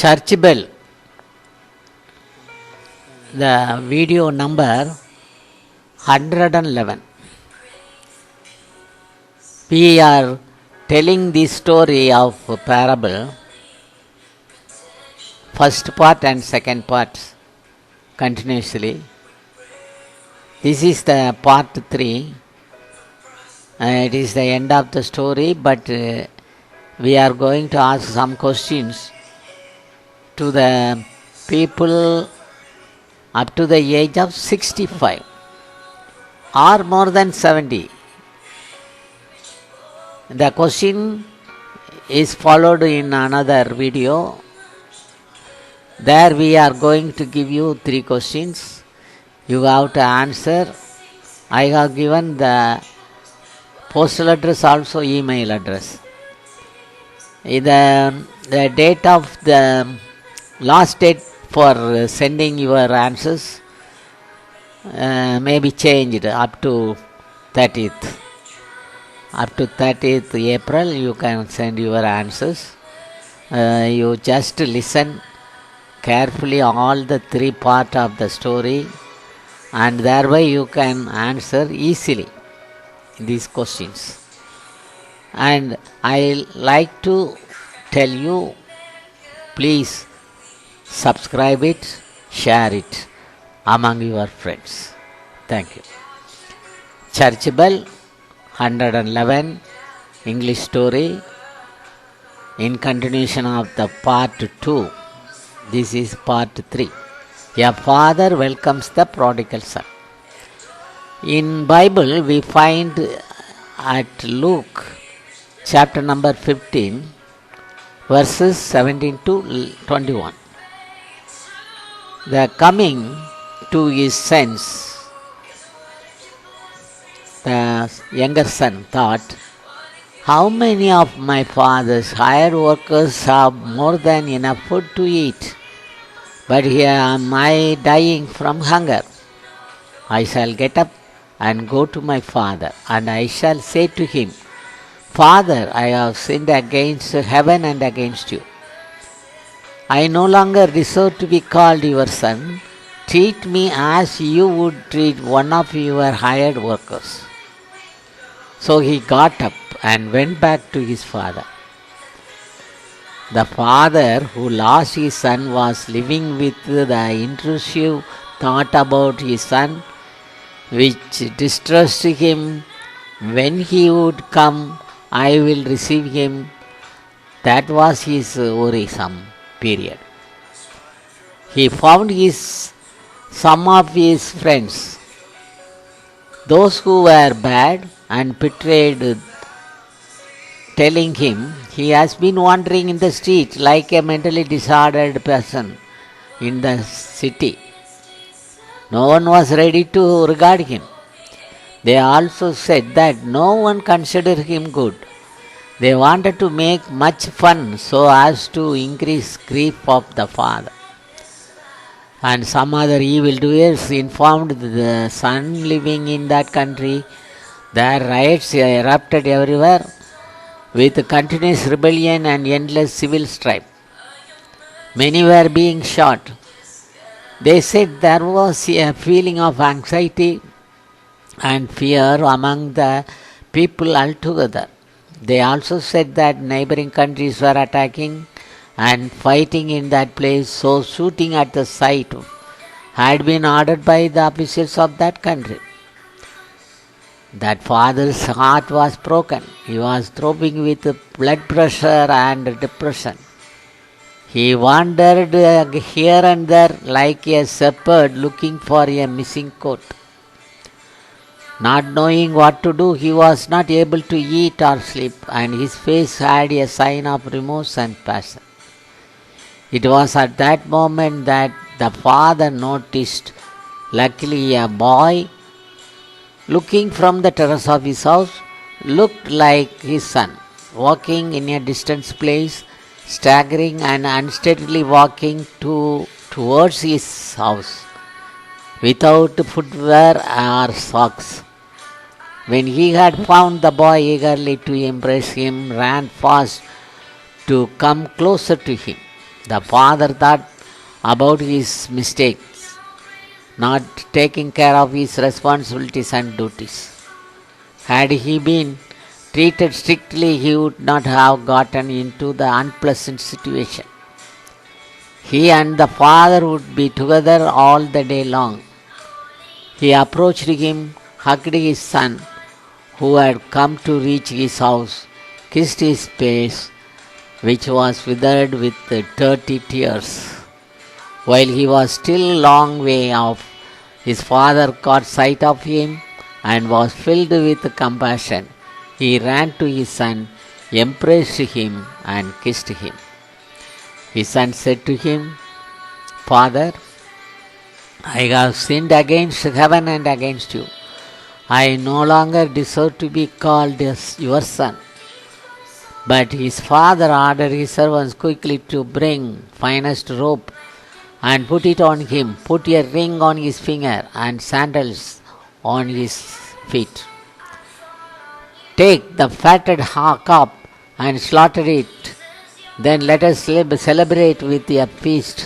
Church bell, the video number 111. We are telling the story of a parable, first part and second part continuously. This is the part 3. It is the end of the story, but we are going to ask some questions to the people up to the age of 65 or more than 70. The question is followed in another video. There we are going to give you 3 questions. You have to answer. I have given the postal address, also email address. The date of the last date for sending your answers may be changed up to 30th. Up to 30th April you can send your answers. You just listen carefully all the 3 parts of the story, and thereby you can answer easily these questions. And I like to tell you, please subscribe it, share it among your friends. Thank you. Church bell 111, English story, in continuation of the part 2. This is part 3. A father welcomes the prodigal son. In Bible we find at Luke chapter number 15 verses 17 to 21. The coming to his sense, the younger son thought, how many of my father's hired workers have more than enough food to eat? But here am I dying from hunger. I shall get up and go to my father, and I shall say to him, Father, I have sinned against heaven and against you. I no longer deserve to be called your son. Treat me as you would treat one of your hired workers. So he got up and went back to his father. The father who lost his son was living with the intrusive thought about his son, which distressed him. When he would come, I will receive him. That was his worrisome period. He found some of his friends, those who were bad and betrayed, telling him he has been wandering in the street like a mentally disordered person in the city. No one was ready to regard him. They also said that no one considered him good. They wanted to make much fun so as to increase grief of the father. And some other evildoers informed the son living in that country. Their riots erupted everywhere with continuous rebellion and endless civil strife. Many were being shot. They said there was a feeling of anxiety and fear among the people altogether. They also said that neighboring countries were attacking and fighting in that place, so shooting at the site had been ordered by the officials of that country. That father's heart was broken. He was throbbing with blood pressure and depression. He wandered here and there like a shepherd looking for a missing coat. Not knowing what to do, he was not able to eat or sleep, and his face had a sign of remorse and passion. It was at that moment that the father noticed, luckily, a boy looking from the terrace of his house looked like his son, walking in a distant place, staggering and unsteadily walking towards his house, without footwear or socks. When he had found the boy, eagerly to embrace him, ran fast to come closer to him. The father thought about his mistakes, not taking care of his responsibilities and duties. Had he been treated strictly, he would not have gotten into the unpleasant situation. He and the father would be together all the day long. He approached him, hugged his son, who had come to reach his house, kissed his face, which was withered with dirty tears. While he was still a long way off, his father caught sight of him and was filled with compassion. He ran to his son, embraced him, and kissed him. His son said to him, "Father, I have sinned against heaven and against you. I no longer deserve to be called as your son." But his father ordered his servants quickly to bring finest robe and put it on him, put a ring on his finger and sandals on his feet. "Take the fatted calf and slaughter it. Then let us celebrate with a feast,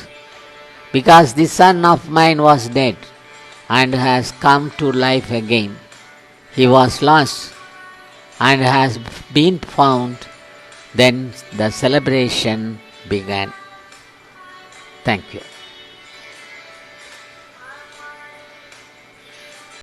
because this son of mine was dead and has come to life again. He was lost and has been found." Then the celebration began. Thank you.